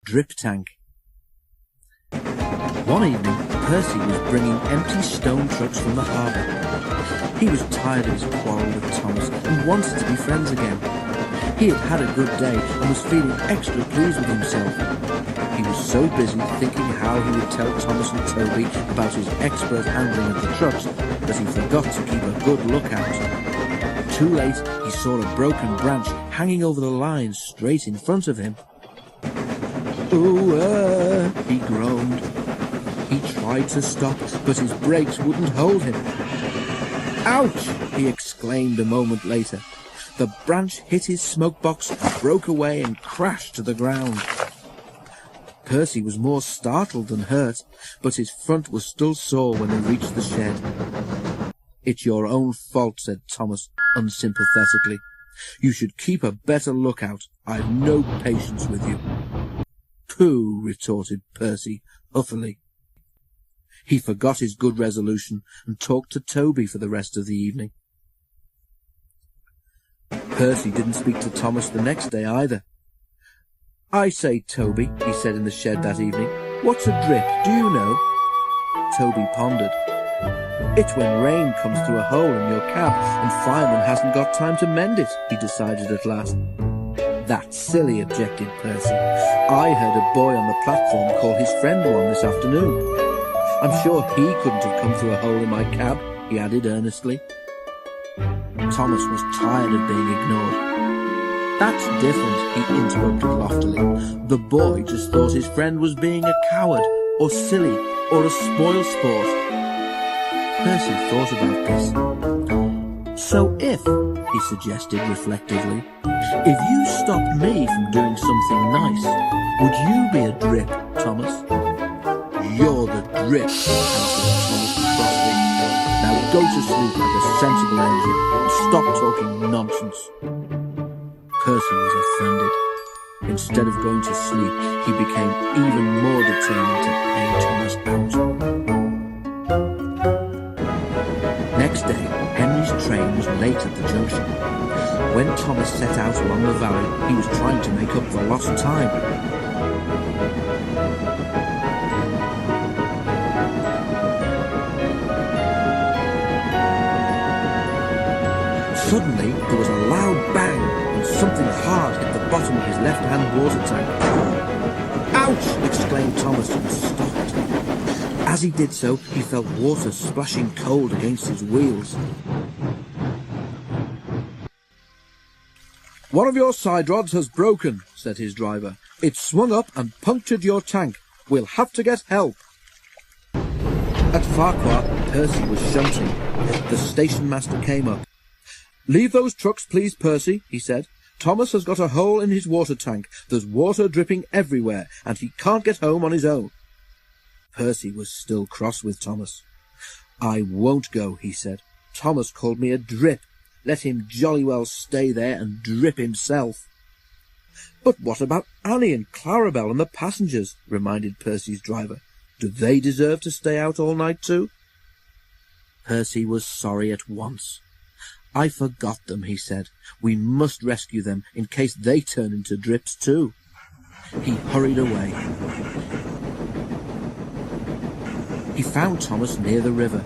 drip tank. One evening, Percy was bringing empty stone trucks from the harbour. He was tired of his quarrel with Thomas and wanted to be friends again. He had had a good day and was feeling extra pleased with himself. He was so busy thinking how he would tell Thomas and Toby about his expert handling of the trucks that he forgot to keep a good lookout. Too late, he saw a broken branch hanging over the line straight in front of him. "Ooh, he groaned. He tried to stop, but his brakes wouldn't hold him. "Ouch!" he exclaimed a moment later. The branch hit his smoke box, broke away and crashed to the ground. Percy was more startled than hurt, but his front was still sore when they reached the shed. "It's your own fault," said Thomas unsympathetically. "You should keep a better lookout. I've no patience with you." "Pooh," retorted Percy huffily. He forgot his good resolution and talked to Toby for the rest of the evening. Percy didn't speak to Thomas the next day either. "I say, Toby," he said in the shed that evening, "what's a drip, do you know?" Toby pondered. "It's when rain comes through a hole in your cab and fireman hasn't got time to mend it," he decided at last. "That's silly," objected Percy. "I heard a boy on the platform call his friend one this afternoon. I'm sure he couldn't have come through a hole in my cab," he added earnestly. Thomas was tired of being ignored. "That's different," he interrupted loftily. "The boy just thought his friend was being a coward, or silly, or a spoilsport." Percy thought about this. "So if," he suggested reflectively, "if you stopped me from doing something nice, would you be a drip, Thomas?" "You're the drip," answered Thomas crossly. "Now go to sleep like a sensible engine and stop talking nonsense." Percy was offended. Instead of going to sleep, he became even more determined to pay Thomas out. Next day, Henry's train was late at the junction. When Thomas set out along the valley, he was trying to make up for lost time. Suddenly, there was a loud bang, and something hard hit the bottom of his left-hand water tank. "Ouch!" exclaimed Thomas and stopped. As he did so, he felt water splashing cold against his wheels. "One of your side rods has broken," said his driver. "It's swung up and punctured your tank. We'll have to get help." At Farquhar, Percy was shunting. The station master came up. "Leave those trucks, please, Percy," he said. "Thomas has got a hole in his water tank. There's water dripping everywhere, and he can't get home on his own." Percy was still cross with Thomas. "I won't go," he said. "Thomas called me a drip. Let him jolly well stay there and drip himself." "But what about Annie and Clarabelle and the passengers?" reminded Percy's driver. "Do they deserve to stay out all night too?" Percy was sorry at once. "I forgot them," he said. "We must rescue them in case they turn into drips too." He hurried away. He found Thomas near the river.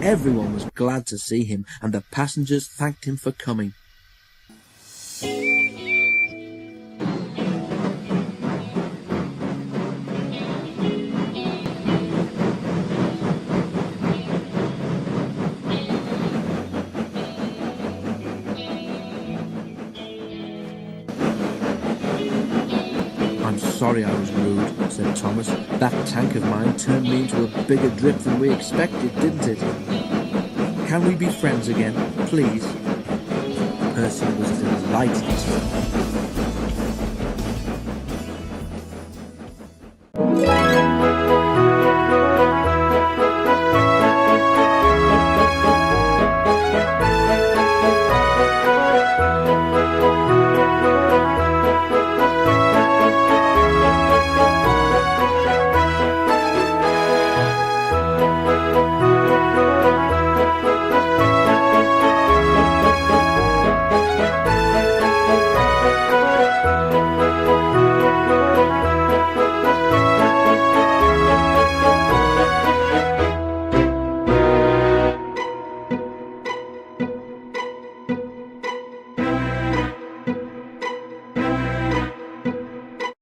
Everyone was glad to see him, and the passengers thanked him for coming. "I'm sorry I was rude," said Thomas. "That tank of mine turned me into a bigger drip than we expected, didn't it? Can we be friends again, please?" Percy was delighted to.